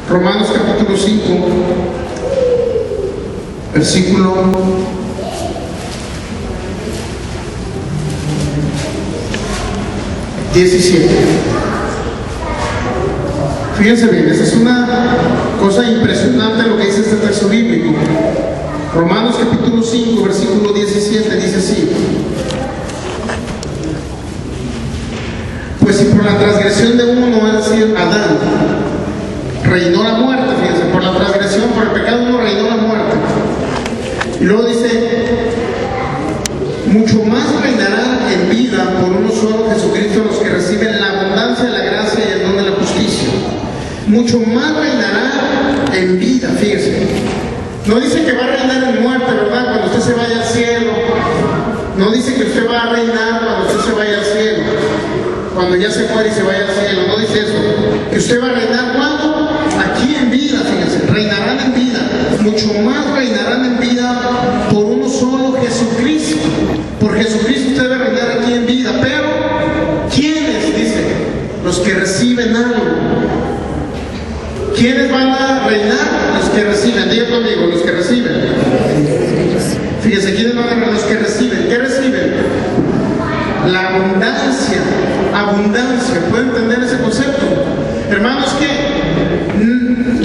Romanos capítulo 5, versículo 17. Fíjense bien, esta es una cosa impresionante lo que dice este texto bíblico. Romanos capítulo 5, versículo 17 dice así: pues si por la transgresión de uno, es decir, Adán, reinó la muerte, fíjense, por la transgresión, por el pecado uno reinó la muerte. Y luego dice, mucho más reinarán en vida por uno solo, Jesucristo, los que reciben la abundancia de la gracia y el don de la justicia. Mucho más reinarán en vida, fíjense. No dice que va a reinar en muerte, ¿verdad? Cuando usted se vaya al cielo. No dice que usted va a reinar cuando usted se vaya al cielo, cuando ya se muere y se vaya al cielo. No dice eso. Que usted va a reinar cuando, aquí en vida, fíjense, reinarán en vida. Mucho más reinarán en vida por uno solo, Jesucristo. Por Jesucristo usted debe reinar aquí en vida. Pero, ¿quiénes? Dice, los que reciben algo. ¿Quiénes van a reinar? Los que reciben. Diga conmigo, los que reciben. Fíjense, ¿quiénes van a reinar? Los que reciben. ¿Qué reciben? La abundancia. Abundancia. ¿Pueden entender ese concepto? Hermanos, que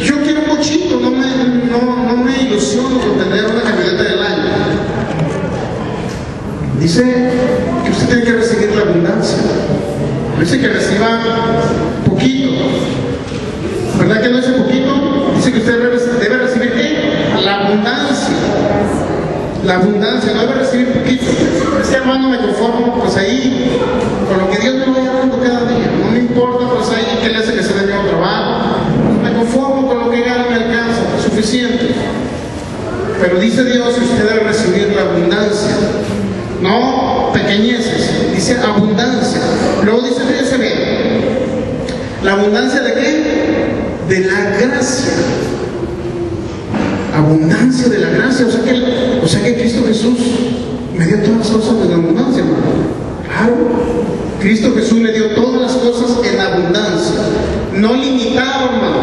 yo quiero un cochito, no me ilusiono con tener una camioneta del año. Dice que usted tiene que recibir la abundancia. Dice que reciba poquito. ¿Verdad que no dice poquito? Dice que usted debe recibir ¿qué? La abundancia. La abundancia, no debe recibir poquito. Es que, hermano, me conformo pues ahí con lo que Dios me vaya dando cada día. No me importa pues ahí qué le hace que se dé mi trabajo. Me conformo con lo que gano, me alcanza, es suficiente. Pero dice Dios que usted debe recibir la abundancia, no pequeñeces, dice abundancia. Luego dice, fíjense bien, ¿la abundancia de qué? De la gracia. Abundancia de la gracia, o sea que Cristo Jesús me dio todas las cosas en abundancia, hermano. Claro, Cristo Jesús me dio todas las cosas en abundancia, no limitado, hermano.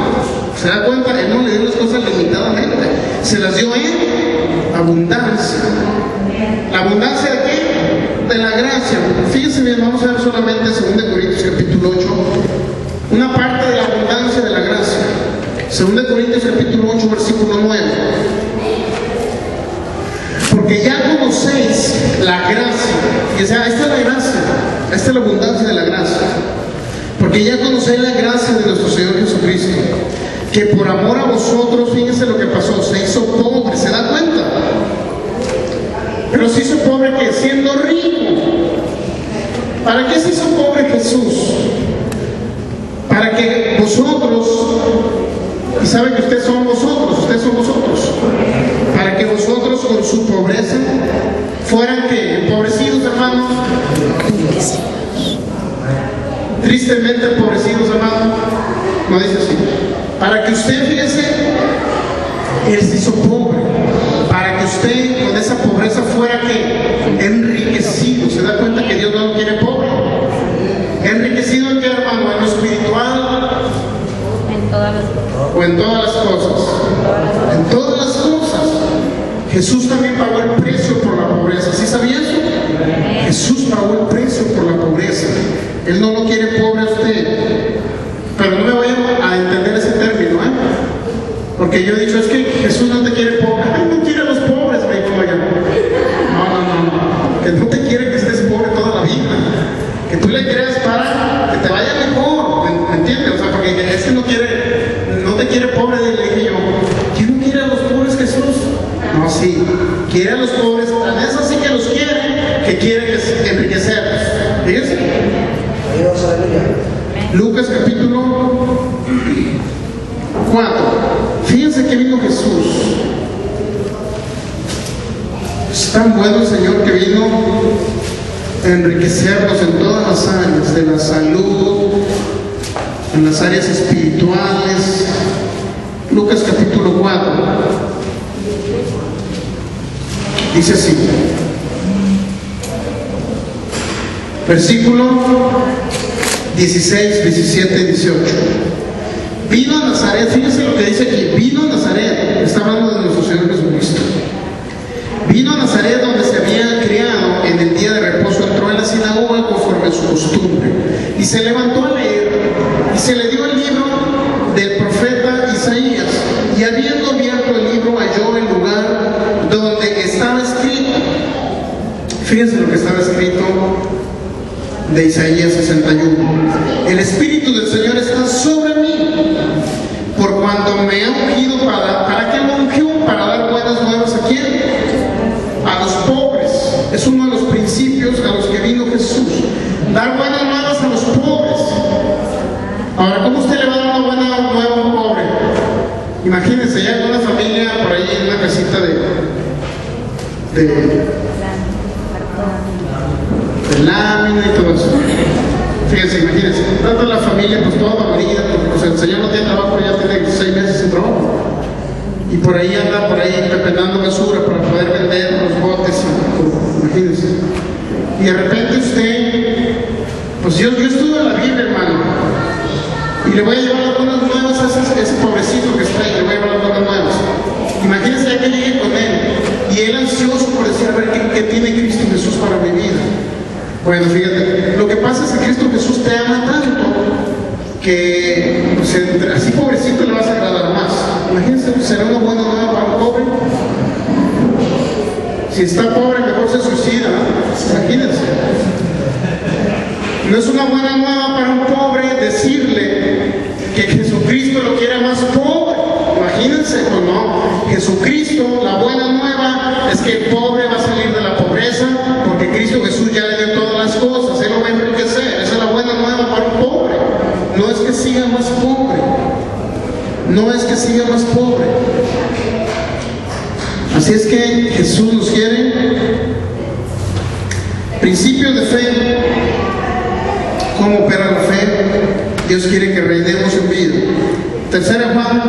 ¿Se da cuenta? Él no le dio las cosas limitadamente, se las dio en abundancia. ¿La abundancia de qué? De la gracia. Fíjense bien, vamos a ver solamente 2 Corintios capítulo 8, una parte de la abundancia de la gracia. 2 Corintios capítulo 8, versículo 9. Porque ya conocéis la gracia. Y esta es la gracia, esta es la abundancia de la gracia. Porque ya conocéis la gracia de nuestro Señor Jesucristo, que por amor a vosotros, fíjense lo que pasó, se hizo pobre. ¿Se da cuenta? Pero se hizo pobre que siendo rico. ¿Para qué se hizo pobre Jesús? Para que vosotros, y saben que ustedes son vosotros, para que vosotros con su pobreza fueran que empobrecidos, hermanos, tristemente empobrecidos, hermanos. No dice así. Para que usted, fíjese, él se hizo pobre, para que usted con esa pobreza fuera que enriquecido. ¿Se da cuenta que Dios no lo quiere pobre? Enriquecido en qué, hermano, en lo espiritual, en todas las cosas. O en todas las cosas. En todas las cosas. Jesús también pagó el precio por la pobreza. ¿Sí sabía eso? Jesús pagó el precio por la pobreza. Él no lo quiere pobre a usted. Pero no me vayan a entender ese término, ¿eh? Porque yo he dicho, es que Jesús no te quiere pobre. Ay, no quiere a los pobres, me dijo allá. No. Que no te quiere que estés pobre toda la vida. Que tú le creas para que te vaya mejor. ¿Me entiendes? O sea, porque es que no te quiere pobre, le dije yo. ¿Quién no quiere a los pobres, Jesús? No, sí. Quiere a los pobres. Tan es así que los quiere, que quiere enriquecerlos. Fíjense. Lucas capítulo 4. Fíjense que vino Jesús. Es tan bueno el Señor que vino a enriquecernos en todas las áreas, de la salud, en las áreas espirituales. Lucas capítulo 4 dice así, versículo 16, 17 y 18. Vino a Nazaret, fíjense lo que dice aquí, vino a Nazaret, está hablando de nuestro Señor Jesucristo. Vino a Nazaret donde se había criado, en el día de reposo entró en la sinagoga conforme a su costumbre y se levantó a leer y se le dio el libro del profeta Isaías y habiendo abierto el libro halló el lugar donde estaba escrito. Fíjense lo que estaba escrito de Isaías 61. El Espíritu del Señor está sobre mí, por cuanto me ha ungido ¿para qué me ungió? Para dar buenas nuevas ¿a quién? A los pobres. Es uno de los principios a los que vino Jesús. Dar buenas nuevas a los pobres. Ahora, ¿cómo usted le va a dar una buena nueva a un pobre? Imagínense, ya con una familia por ahí en una casita de lámina y todo eso. Fíjense, imagínense, tanto la familia pues toda aburrida, porque pues, el señor no tiene trabajo, ya tiene 6 meses sin trabajo. Y por ahí anda, pepetando basura para poder vender los botes, imagínense. Y de repente usted, pues yo estudio la Biblia, hermano, y le voy a llevar algunas nuevas a ese pobrecito que está ahí, le voy a llevar algunas nuevas. Imagínense ya que llegue con él, y él ansioso por decir, a ver, ¿qué tiene Cristo Jesús para mi vida? Bueno, fíjate, lo que pasa es que Cristo Jesús te ama tanto que pues, así pobrecito le vas a agradar más. Imagínense, ¿será una buena nueva para un pobre? Si está pobre, mejor se suicida, ¿no? Imagínense. No es una buena nueva para un pobre decirle que Jesucristo lo quiere más pobre. Imagínense, o no. Jesucristo, la buena nueva es que el pobre va a salir de la pobreza porque Cristo Jesús ya le dio todas las cosas, Él lo va a enriquecer. Esa es la buena nueva para un pobre. No es que siga más pobre. No es que siga más pobre. Así es que Jesús nos quiere. Principios de fe. ¿Cómo opera la fe? Dios quiere que reinemos en vida. Tercera Juan,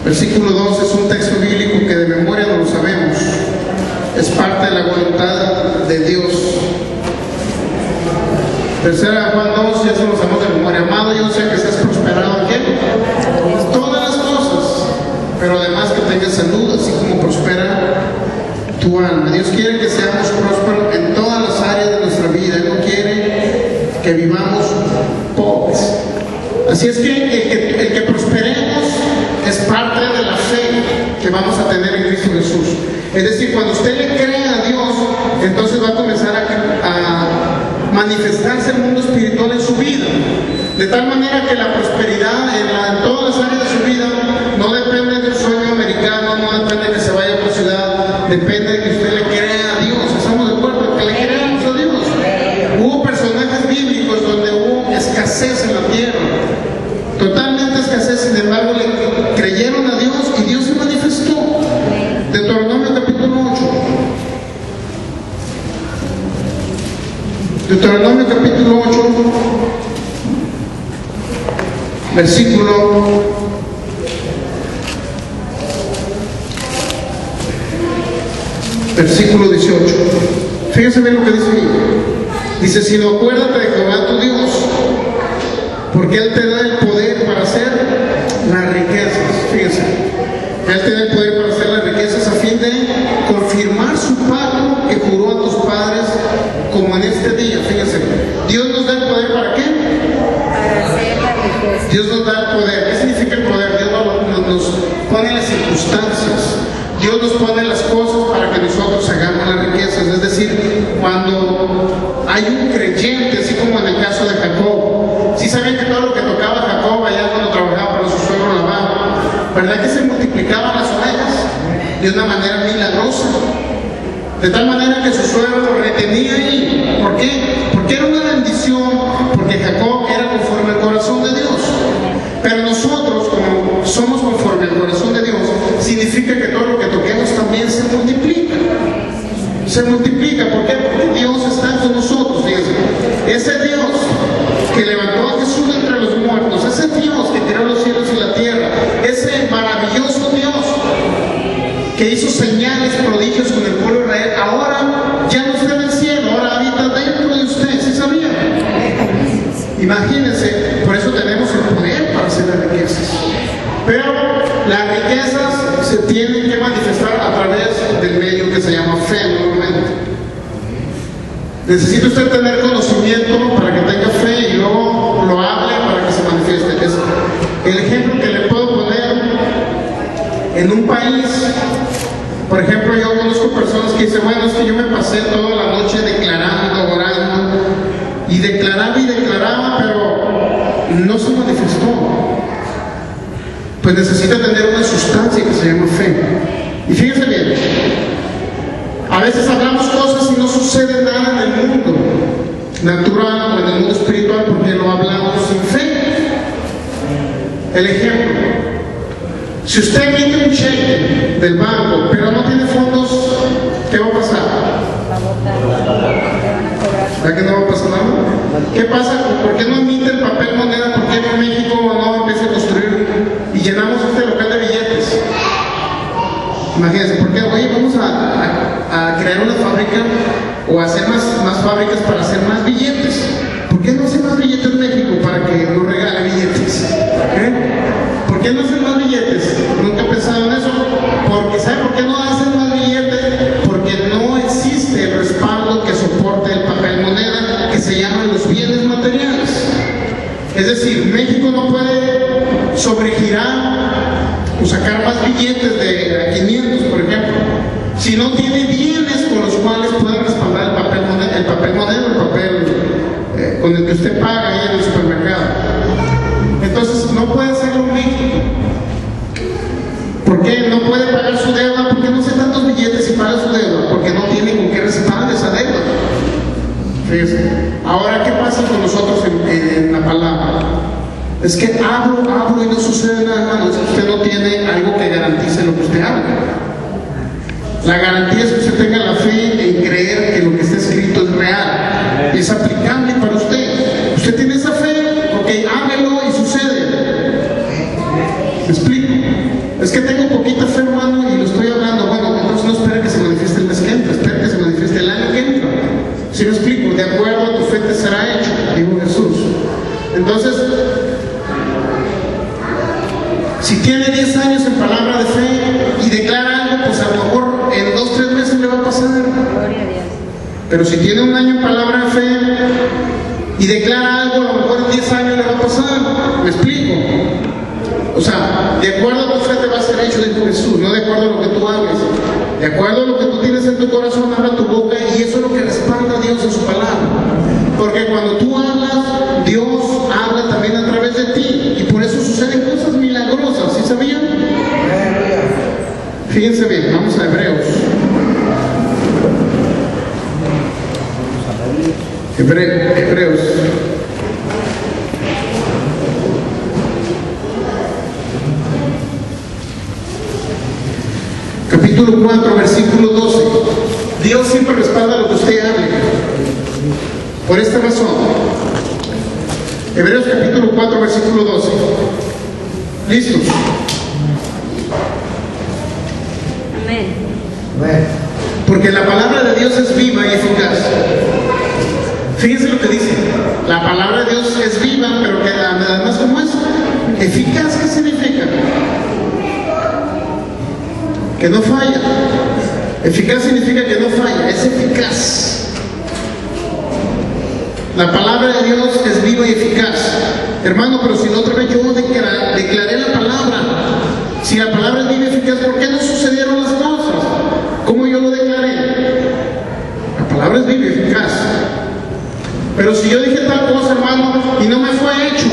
versículo 2, es un texto bíblico que de memoria no lo sabemos. Es parte de la voluntad de Dios. Tercera Juan 2, ya se lo sabemos de memoria. Amado, yo sé que estás prosperado en qué? Todas las cosas, pero además que tengas salud, así como prospera tu alma. Dios quiere que seamos prósperos en todas las áreas de nuestra vida. Él no quiere que vivamos pobres. Así es que el que prosperemos es parte de la fe que vamos a tener en Cristo Jesús. Es decir, cuando usted le cree a Dios, entonces va a comenzar a manifestarse el mundo espiritual en su vida. De tal manera que la prosperidad en todas las áreas de su vida no depende del sueño americano, no depende de que se vaya a otra ciudad, depende de que usted le crea a Dios. ¿Estamos de acuerdo? Que le creamos a Dios. Hubo personajes bíblicos donde hubo escasez en la tierra, totalmente escasez, sin embargo le creyeron a Dios y Dios se manifestó. Deuteronomio capítulo 8. Deuteronomio capítulo 8, versículo 18. Fíjense bien lo que dice ahí. Dice, sino acuérdate de Jehová tu Dios, porque Él te da el poder para hacer las riquezas. Fíjense, Él te da el poder para hacer las riquezas a fin de confirmar su pacto que juró a tus padres, como en este día. Fíjense, Dios nos da el poder ¿para qué? Para hacer la riqueza. Dios nos da el poder. ¿Qué significa el poder? Dios nos pone las circunstancias. Dios nos pone las cosas para que nosotros hagamos las riquezas. Es decir, cuando hay un creyente, así como en el caso de Jacob, ¿sí sabían que todo lo que tocaba Jacob allá cuando trabajaba para su suegro Labán, verdad que se multiplicaban las ovejas de una manera milagrosa? De tal manera que su suegro lo retenía ahí. ¿Por qué? Porque era una bendición, porque Jacob era conforme al corazón de Dios. Pero nosotros, como somos conforme al corazón de Dios, significa que todo lo que toquemos también se multiplica. Se multiplica, ¿por qué? Porque Dios está con nosotros, fíjense. Ese Dios que levantó a Jesús de entre los muertos, ese Dios que creó los cielos y la tierra, ese maravilloso Dios que hizo señales, prodigios con el pueblo de Israel, ahora ya no está en el cielo, ahora habita dentro de usted. ¿Sí sabían? Imagínense, por eso tenemos el poder para hacer la Las riquezas se tienen que manifestar a través del medio que se llama fe, normalmente. Necesita usted tener conocimiento para que tenga fe y luego lo hable para que se manifieste. Es el ejemplo que le puedo poner en un país. Por ejemplo, yo conozco personas que dicen, bueno, es que yo me pasé toda la noche declarando, orando, y declaraba, pero no se manifestó. Pues necesita tener una sustancia que se llama fe. Y fíjense bien, a veces hablamos cosas y no sucede nada en el mundo natural o en el mundo espiritual porque lo hablamos sin fe. El ejemplo: si usted emite un cheque del banco pero no tiene fondos, ¿qué va a pasar? ¿Verdad que no va a pasar nada? ¿Qué pasa? ¿Por qué no emite el papel moneda? ¿Por qué en México no empieza a construir y llenamos este local de billetes? Imagínense, ¿por qué? Oye, vamos a crear una fábrica o hacer más fábricas para hacer más billetes. ¿Por qué no hacen más billetes en México para que nos regale billetes? ¿Por qué no hacen más billetes? Nunca he pensado en eso. Porque, ¿sabe por qué no hacen más billetes? Porque no existe el respaldo que soporte el papel moneda, que se llaman los bienes materiales. Es decir, México no puede sobregirar o sacar más billetes de 500, por ejemplo, si no tiene bienes con los cuales pueda respaldar el papel moneda, el papel con el que usted paga ahí en el supermercado. Entonces no puede hacerlo México. ¿Por qué no puede pagar su deuda? ¿Por qué no hace tantos billetes y paga su deuda? Porque no tiene con qué respaldar esa deuda. Fíjese. Ahora, ¿qué pasa con nosotros en la palabra? Es que hablo y no sucede nada, hermano. Es que usted no tiene algo que garantice lo que usted habla. La garantía es que usted tenga la fe en creer que lo que está escrito es real, es aplicable para usted. Usted tiene esa fe, ok, hágalo y sucede. ¿Me explico? Es que tengo poquita fe, hermano, y lo estoy hablando. Bueno, entonces no espera que se manifieste el mes que entra, espera que se manifieste el año que entra. ¿Sí me explico? De acuerdo a tu fe te será hecho, dijo Jesús. Entonces, si tiene 10 años en palabra de fe y declara algo, pues a lo mejor en 2 o 3 meses le va a pasar. Pero si tiene un año en palabra de fe y declara algo, a lo mejor en 10 años le va a pasar. ¿Me explico? O sea, de acuerdo a tu fe te va a ser hecho, dijo Jesús, no de acuerdo a lo que tú hables. De acuerdo a lo que tú tienes en tu corazón, habla tu boca, y eso es lo que respalda a Dios en su palabra. Porque cuando tú hablas, Dios habla también a través de ti, y por eso suceden cosas milagrosas. ¿Sí sabían? Fíjense bien, vamos a Hebreos. Hebreos. Capítulo 4, versículo 12. Dios siempre respalda lo que usted hable. Por esta razón, Hebreos capítulo 4, versículo 12. ¿Listos? Amén. Porque la palabra de Dios es viva y eficaz. Fíjense lo que dice. La palabra de Dios es viva, pero que además, ¿cómo es? Eficaz, ¿qué significa? Que no falla. Eficaz significa que no falla, es eficaz. La palabra de Dios es viva y eficaz. Hermano, pero si la otra vez yo declaré la palabra, si la palabra es viva y eficaz, ¿por qué no sucedieron las cosas? ¿Cómo yo lo declaré? La palabra es viva y eficaz. Pero si yo dije tal cosa, hermano, y no me fue hecho,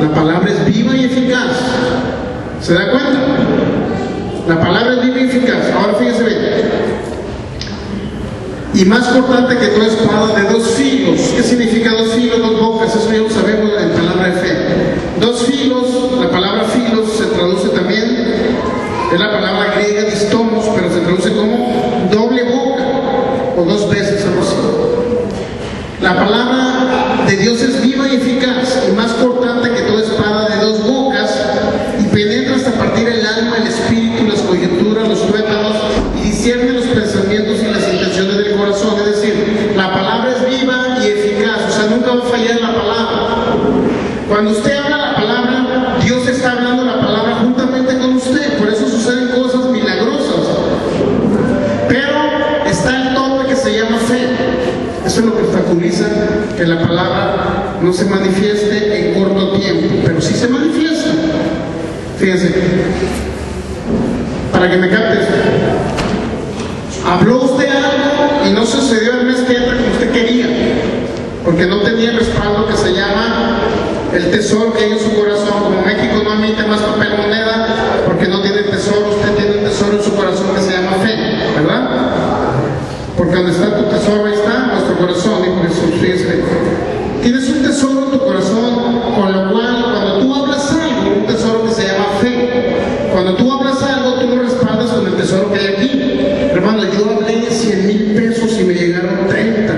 la palabra es viva y eficaz. ¿Se da cuenta? La palabra es viva y eficaz. Ahora fíjese bien. Y más cortante que toda espada de 2 filos. ¿Qué significa 2 filos, 2 bocas? Eso ya lo sabemos en palabra de fe. 2 filos, la palabra filos se traduce también, es la palabra griega distomos, pero se traduce como doble boca, o 2 veces algo así. La palabra de Dios es viva y eficaz, y más cortante que toda espada de 2 bocas, y penetra hasta partir el alma, el espíritu, las coyunturas, los tuétanos, y discierne los pensamientos y las intenciones del corazón. Es decir, la palabra es viva y eficaz, o sea, nunca va a fallar la palabra. Cuando usted habla la palabra, Dios está hablando la palabra juntamente con que la palabra no se manifieste en corto tiempo, pero sí se manifiesta. Fíjense, para que me captes, habló usted algo y no sucedió el mes que entra como usted quería, porque no tenía el respaldo que se llama el tesoro que hay en su corazón. Como México no emite más papel moneda porque no tiene tesoro, usted tiene un tesoro en su corazón que se llama fe, ¿verdad? Porque donde está tu tesoro, ahí está nuestro corazón, dijo Jesús. Fíjense, tienes un tesoro en tu corazón, con lo cual cuando tú hablas algo, un tesoro que se llama fe, cuando tú hablas algo, tú lo respaldas con el tesoro que hay aquí. Hermano, yo hablé de 100,000 pesos y me llegaron 30.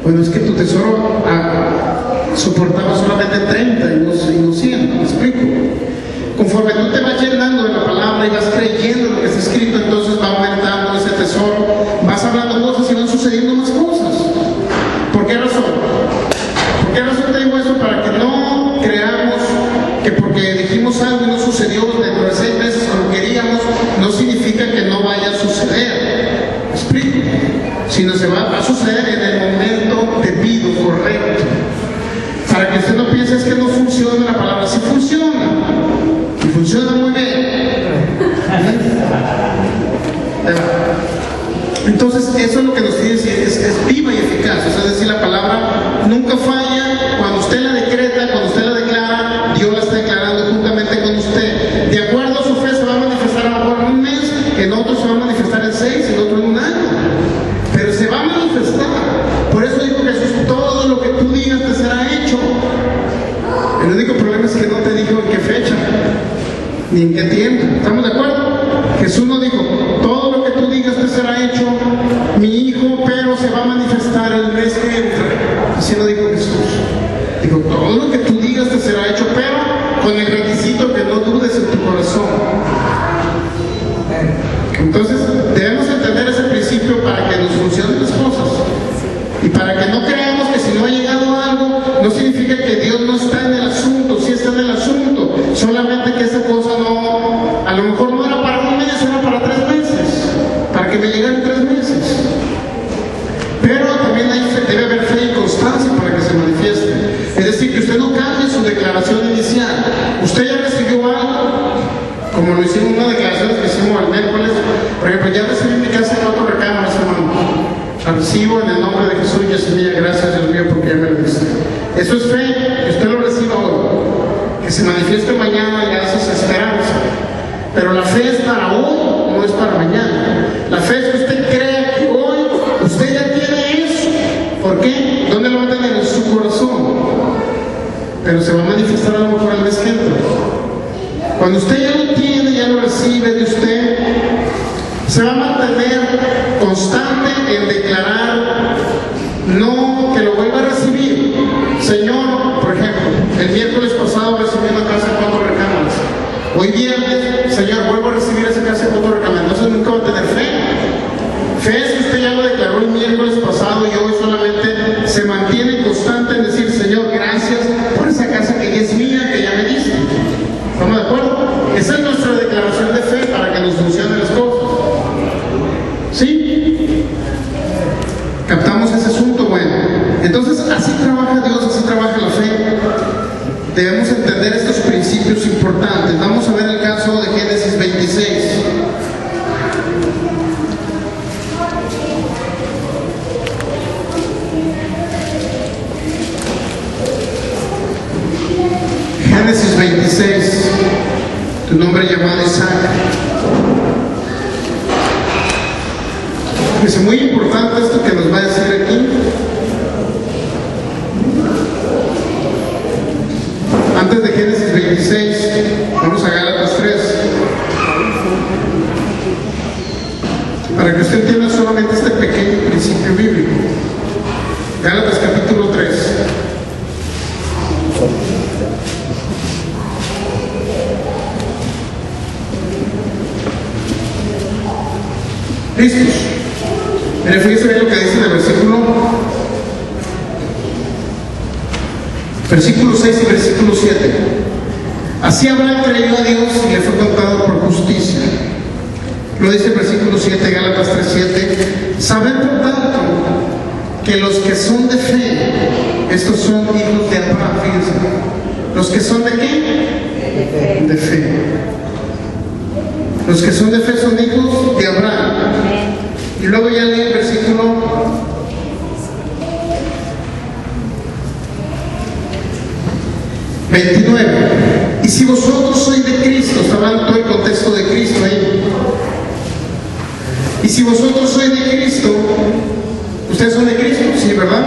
Bueno, es que tu tesoro soportaba solamente 30 y no 100, ¿me explico? Conforme tú te vas llenando de la palabra y vas creyendo lo que está escrito, entonces va aumentando ese tesoro, vas hablando cosas y van sucediendo más cosas. ¿Por qué razón? ¿Por qué razón te digo eso? Para que no creamos que porque dijimos algo y no sucedió dentro de 6 meses como queríamos, no significa que no vaya a suceder. ¿Me explico? Sino se va a suceder en el momento debido, correcto. Para que usted no piense es que no funciona la palabra, sí funciona. Y funciona muy bien. Entonces, eso es lo que nos quiere decir, es viva y eficaz. O sea, es decir, la palabra nunca falla. Cuando usted la decreta, cuando usted la declara, Dios la está declarando juntamente con usted. De acuerdo a su fe se va a manifestar a lo mejor en un mes, en otro se va a manifestar en 6, en otro en un año. Pero se va a manifestar. Por eso dijo Jesús, todo lo que tú digas te será hecho. El único problema es que no te dijo en qué fecha, ni en qué tiempo. ¿Estamos de acuerdo? Jesús no dijo, todo lo que tú digas te será hecho, mi hijo, pero se va a manifestar el mes que entra. Así no dijo Jesús. Dijo, todo lo que tú digas te será hecho, pero con el requisito que no dudes en tu corazón. Entonces, debemos entender ese principio para que nos funcionen las cosas. Y para que no creamos que si no ha llegado algo, no significa que Dios no está en el asunto, sí está en el asunto. Solamente que esa cosa no, a lo mejor no era para un mes, era para 3 meses. Para que me llegaran 3 meses. Pero también debe haber fe y constancia para que se manifieste. Es decir, que usted no cambie su declaración inicial. Usted ya recibió algo, como lo hicimos en una declaración que hicimos el miércoles. Por ejemplo, ya recibí mi casa en otro recámara, hermano. La recibo en el nombre de Jesús y así mía, gracias Dios mío porque ya me lo diste. Eso es fe, que usted lo reciba hoy. Que se manifieste mañana ya eso es esperanza. Pero la fe es para hoy, no es para mañana. La fe es que usted crea que hoy usted ya tiene eso. ¿Por qué? ¿Dónde lo va a tener? En su corazón. Pero se va a manifestar a lo mejor el mes que entra. Cuando usted ya lo tiene, ya lo recibe de usted, se va a mantener constante en declarar, no que lo vuelva a recibir. Señor, por ejemplo, el miércoles pasado recibí una casa en 4 recámaras. Hoy viernes, Señor, vuelvo a recibir esa casa en 4 recámaras. Entonces nunca va a tener fe. Fe es que usted ya lo declaró el miércoles pasado y hoy solamente se mantiene constante en decir, Señor, gracias por esa casa que ya es mía, que ya me diste. ¿Estamos de acuerdo? Esa es nuestra declaración de fe para que nos funcionen las cosas. ¿Sí? ¿Captamos ese asunto? Bueno, entonces así trabaja Dios, así trabaja la fe. Debemos entender estos principios importantes. Vamos a ver el caso de Génesis 26. Génesis 26. Tu nombre llamado Isaac. Es muy importante esto que nos va a decir aquí. Antes de Génesis 26, vamos a Gálatas 3. Para que usted entienda solamente este pequeño principio bíblico. Gálatas capítulo 3. ¿Listos? Miren, fíjense bien lo que dice en el versículo 6 y versículo 7. Así Abraham creyó a Dios y le fue contado por justicia. Lo dice el versículo 7, Gálatas 3:7. Saben por tanto que los que son de fe, estos son hijos de Abraham, fíjense. ¿Los que son de qué? De fe. Los que son de fe son hijos de Abraham. Y luego ya leí el versículo 29. Y si vosotros sois de Cristo, está hablando todo el contexto de Cristo ahí. Y si vosotros sois de Cristo, ustedes son de Cristo, sí, ¿verdad?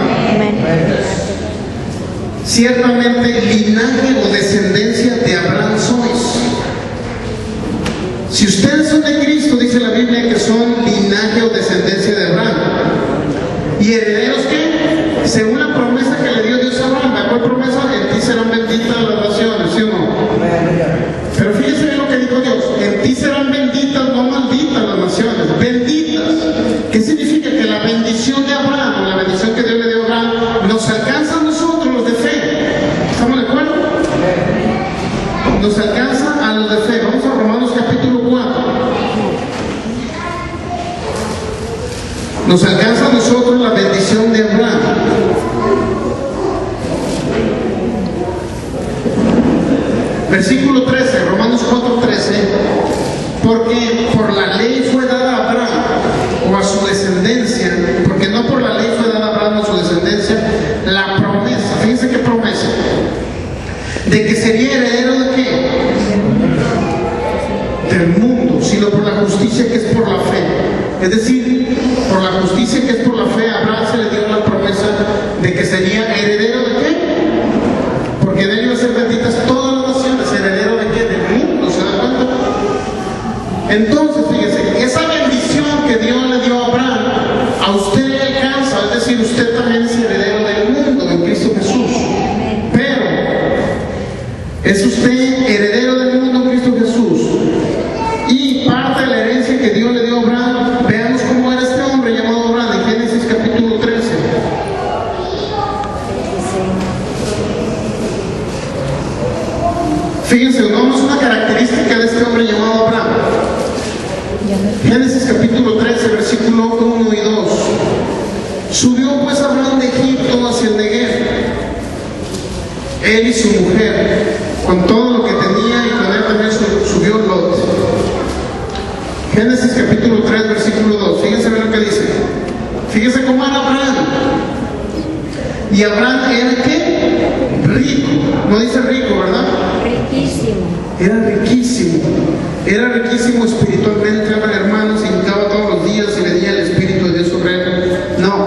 Ciertamente linaje o descendencia de Abraham sois. Si ustedes son de Cristo, dice la Biblia que son linaje o descendencia de Abraham. ¿Y herederos qué? Según la promesa que le dio Dios a Abraham. ¿Cuál promesa? En ti serán benditas las naciones, ¿sí o no? Pero fíjense bien lo que dijo Dios. En ti serán benditas, no malditas las naciones. Benditas. ¿Qué significa? Que la bendición de Abraham, o la bendición que Dios le dio a Abraham, nos alcanza a nosotros los de fe. ¿Estamos de acuerdo? Nos alcanza a los de fe. Vamos a Romanos capítulo 4. Nos alcanza a nosotros la bendición de Abraham. Versículo 13, Romanos 4:13. Porque por la ley fue dada a Abraham, o a su descendencia, porque no por la ley fue dada a Abraham o a su descendencia, la promesa. Fíjense qué promesa. De que sería heredero de qué? Del mundo, sino por la justicia que es por la fe. Es decir, por la justicia que es por la fe, a Abraham se le dio la promesa de que sería heredero de qué? Porque de él iban a ser benditas todas las naciones. ¿Heredero de qué? Del mundo, ¿se dan cuenta? Entonces, fíjense, esa bendición que Dios le dio a Abraham, a usted le alcanza, es decir, usted también es heredero del mundo en Cristo Jesús. Pero, es usted heredero del mundo en Cristo Jesús. Y parte de la herencia que Dios le dio a Abraham, veamos cómo era este hombre llamado Abraham en Génesis capítulo 13. Fíjense, vamos a una característica de este hombre llamado Abraham. Génesis capítulo 13, versículo 1 y 2. Subió pues Abraham de Egipto hacia el Negev, él y su mujer, con todo lo que tenía, y con él también subió Lot. Génesis capítulo 3, versículo 2. Fíjense bien lo que dice. Fíjense cómo era Abraham. Y Abraham era ¿qué? Rico. No dice rico, ¿verdad? Riquísimo. Era riquísimo. Era riquísimo espiritualmente, hermanos, y hincaba todos los días y venía el Espíritu de Dios sobre él. No.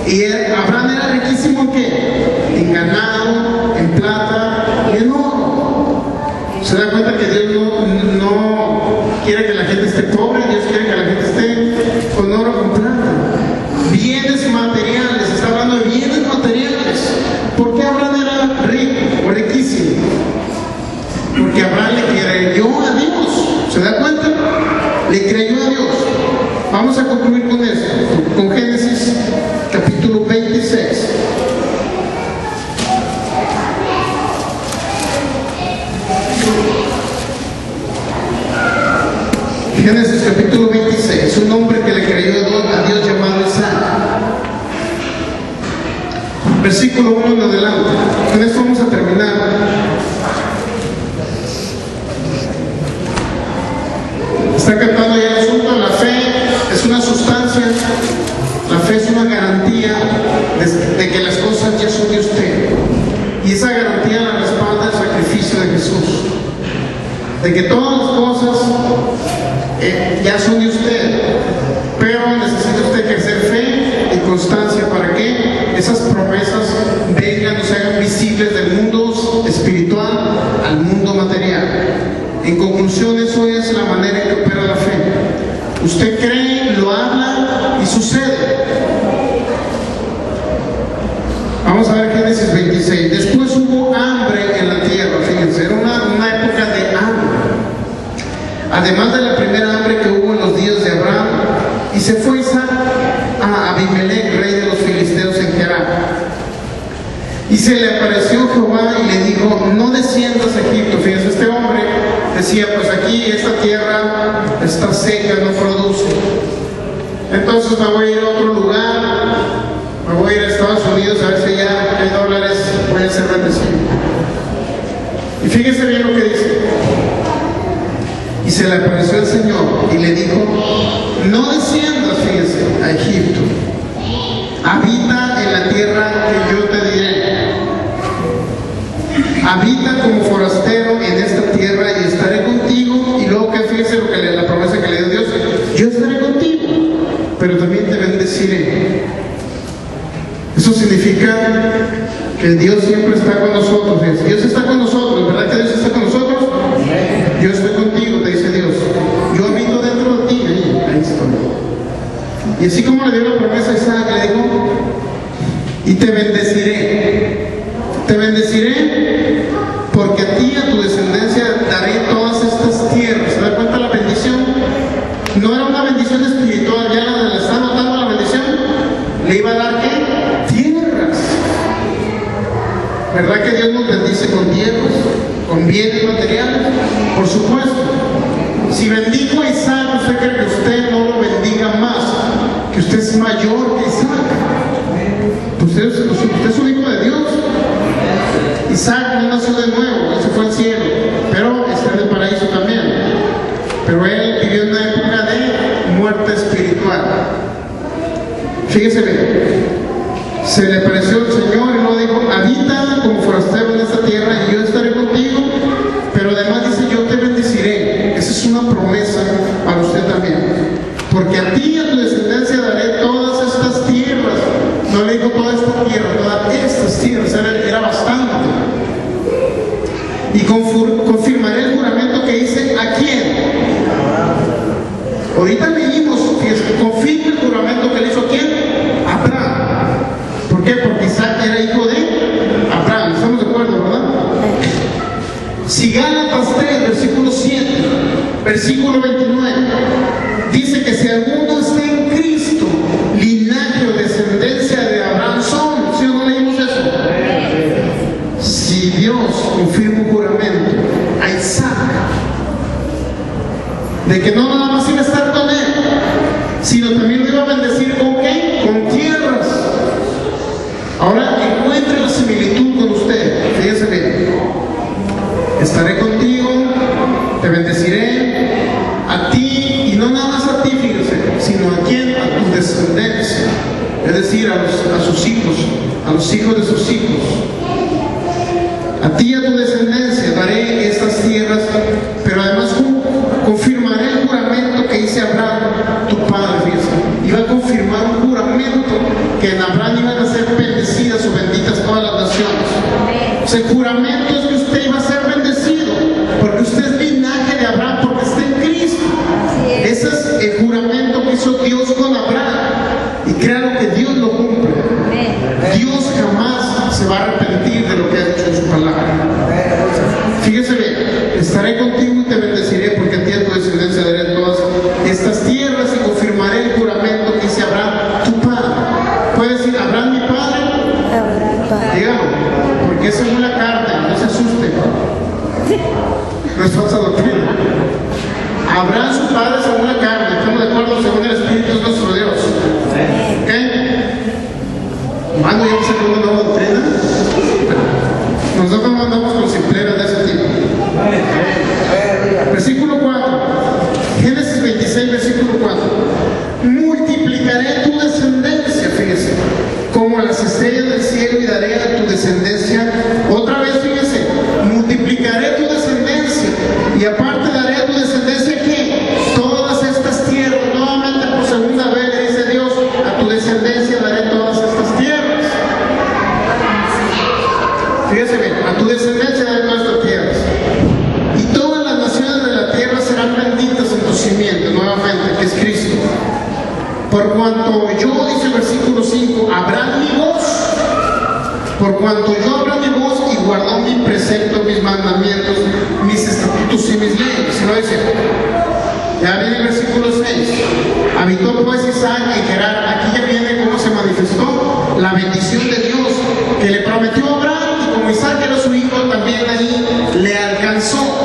Y Abraham era riquísimo ¿en qué? En ganado, en plata y en oro. Se da cuenta que Dios no quiere que la gente esté pobre, Dios quiere que la gente esté con oro, con plata. Bienes materiales, está hablando de bienes materiales. ¿Por qué Abraham era rico o riquísimo? Porque Abraham le creyó a Dios. ¿Se da cuenta? Le creyó a Dios. Vamos a concluir con eso, con Génesis capítulo 26. Génesis capítulo 26, un hombre que le creyó a Dios llamado Isaac. Versículo 1 en adelante. Con esto vamos a terminar. Está captando ya el asunto. La fe es una sustancia, la fe es una garantía de que las cosas ya son de usted. Y esa garantía la respalda el sacrificio de Jesús. De que todas las cosas ya son de usted, pero necesita usted ejercer fe y constancia para que esas promesas vengan o se hagan visibles del mundo espiritual al mundo material. En conclusión, eso es la manera en que opera la fe. Usted cree, lo habla y sucede. Vamos a ver Génesis 26. Después hubo hambre en la tierra, fíjense, era una época de hambre. Además de la primera hambre que hubo en los días de Abraham, y se fue Isaac a Abimelech, rey de los filisteos en Gerar. Y se le apareció Jehová y le dijo: no desciendas a Egipto. Fíjense, este hombre decía: pues aquí esta tierra está seca, no produce. Entonces me voy a ir a otro lugar, me voy Y fíjese bien lo que dice. Y se le apareció el Señor y le dijo: no desciendas, fíjese, a Egipto. Habita en la tierra que yo te diré. Habita como forastero en esta tierra y estaré contigo. Y luego que fíjese lo que la promesa que le dio Dios: yo estaré contigo, pero también te bendeciré. Eso significa que Dios siempre está con nosotros. Dios está con nosotros, ¿verdad que Dios está con nosotros? Yo estoy contigo, te dice Dios. Yo habito dentro de ti, ahí estoy. Y así como le dio la promesa a Isaac, le dijo: y te bendeciré. Te bendeciré porque a ti y a tu descendencia daré todas estas tierras. ¿Se da cuenta la bendición? No era una bendición espiritual, ya la está notando la bendición. Le iba a dar ¿qué? Tierras. ¿Verdad que Dios nos bendice con tierras, con bienes materiales? Por supuesto. Si bendijo a Isaac, ¿usted cree que usted no lo bendiga más? Que usted es mayor que Isaac. Usted es un hijo de Dios. Isaac no nació de nuevo, él se fue al cielo, pero está en el paraíso también. Pero él vivió en una época de muerte espiritual. Fíjese bien, se le apareció el Señor y luego dijo: habita como forastero en esta tierra y yo estaré contigo, pero además dice: yo te bendeciré. Esa es una promesa para usted también, porque a ti y a tu descendencia daré todas estas tierras. No le dijo toda esta tierra, todas estas tierras, era bastante. Y confirmaré el juramento que hice. ¿A quién? Ahorita leímos que confirma el juramento que le hizo. ¿A quién? A Abraham. ¿Por qué? Porque Isaac era hijo de Abraham. ¿Estamos de acuerdo, verdad? Si Gálatas 3, versículo 7, versículo 29, dice que si alguno está en Cristo, linaje o descendencia de Abraham son. ¿Sí o no leímos eso? Si Dios confirma un juramento a Isaac de que no nada más iba a estar con él, sino también lo iba a bendecir ¿con qué? Con tierras. Ahora encuentre la similitud con usted. Fíjese bien: estaré contigo, te bendeciré, a ti, y no nada más a ti, fíjese, sino a quién, a tu descendencia, es decir, a sus hijos, a los hijos de sus hijos. A ti y a tu descendencia daré estas tierras, pero además confirmaré el juramento que hice a Abraham, tu padre. Fíjese, iba a confirmar un juramento que en Abraham iban a ser bendecidas o benditas todas las naciones. O sea, el juramento es que usted iba a ser bendecido, porque usted es linaje de Abraham, porque está en Cristo. Ese es el juramento que hizo Dios con Abraham. Y créanlo que Dios lo cumple. Dios jamás se va a arrepentir de lo que ha dicho en su palabra. Fíjese bien: estaré contigo y te bendeciré porque a ti y a tu descendencia daré todas estas tierras y confirmaré el juramento que hice a Abraham, tu padre. ¿Puede decir Abraham mi padre? Dígalo, porque es según la carne, no se asuste. No es falsa doctrina. Abraham su padre según la carne, estamos de acuerdo, según el Espíritu es nuestro Dios. ¿Ok? ¿Mando ya a una nueva doctrina? Nosotros no andamos con simpleras de ese tipo. Versículo 4. Génesis 26, versículo 4. Multiplicaré tu descendencia, fíjese, como las estrellas del cielo, y daré a tu descendencia. Otra vez, fíjese, multiplicaré tu descendencia, y aparte daré a tu descendencia ¿qué? Todas estas tierras. Nuevamente por segunda vez le dice Dios: a tu descendencia daré todas estas tierras. Fíjese bien: a tu descendencia daré todas estas tierras, y todas las naciones de la tierra serán benditas en tu simiente. Nuevamente, que es Cristo. Por cuanto yo, dice el versículo 5, habrán mi voz. Por cuanto yo abra mi voz y guardó mi precepto, mis mandamientos, mis estatutos y mis leyes. ¿Sí lo dice? Ya viene el versículo 6. Habitó pues Isaac en Gerar. Aquí ya viene cómo se manifestó la bendición de Dios que le prometió a Abraham, y como Isaac era su hijo, también ahí le alcanzó.